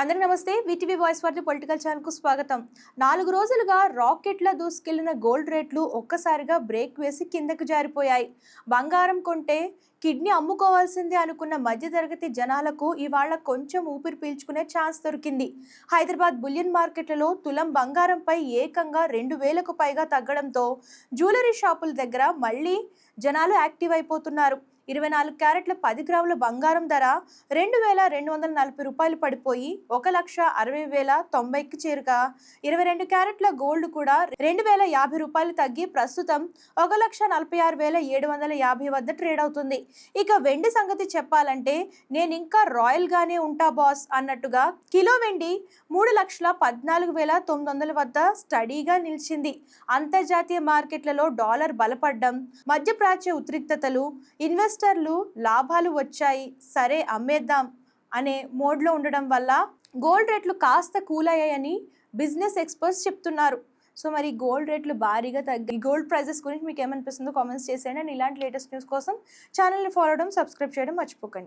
అందరికీ నమస్తే. VTV voice వార్త పొలిటికల్ ఛానల్ కు స్వాగతం. 4 రోజులుగా రాకెట్ల దూసుకెళ్లిన గోల్డ్ రేట్లు ఒక్కసారిగా బ్రేక్ వేసి కిందకు జారిపోయాయి. బంగారం కొంటే కిడ్నీ అమ్ముకోవాల్సిందే అనుకున్న మధ్యతరగతి జనాలకు ఇవాళ కొంచెం ఊపిరి పీల్చుకునే ఛాన్స్ దొరికింది. హైదరాబాద్ బులియన్ మార్కెట్లలో తులం బంగారంపై ఏకంగా 2,000కు పైగా తగ్గడంతో జ్యువెలరీ షాపుల దగ్గర మళ్లీ జనాలు యాక్టివ్ అయిపోతున్నారు. 24 క్యారెట్ల 10 గ్రాముల బంగారం ధర 2,240 రూపాయలు పడిపోయి 1,60,090కి చేరుగా 22 క్యారెట్ల గోల్డ్ కూడా 2,050 రూపాయలు తగ్గి ప్రస్తుతం 1,46,750 వద్ద ట్రేడ్ అవుతుంది. ఇక వెండి సంగతి చెప్పాలంటే నేను ఇంకా రాయల్ గానే ఉంటా బాస్ అన్నట్టుగా కిలో వెండి 3,14,900 వద్ద స్టడీగా నిలిచింది. అంతర్జాతీయ మార్కెట్లలో డాలర్ బలపడ్డం, మధ్యప్రాచ్య ఉద్రిక్తతలు, ఇన్వెస్టర్లు లాభాలు వచ్చాయి సరే అమ్మేద్దాం అనే మోడ్లో ఉండడం వల్ల గోల్డ్ రేట్లు కాస్త కూల్ అయ్యాయని బిజినెస్ ఎక్స్పర్ట్స్ చెప్తున్నారు. సో మరి గోల్డ్ రేట్లు భారీగా తగ్గి గోల్డ్ ప్రైజెస్ గురించి మీకు ఏమనిపిస్తుందో కామెంట్స్ చేసేయండి. అండ్ ఇలాంటి లేటెస్ట్ న్యూస్ కోసం ఛానల్ని ఫాలో అవడం, సబ్స్క్రైబ్ చేయడం మర్చిపోకండి.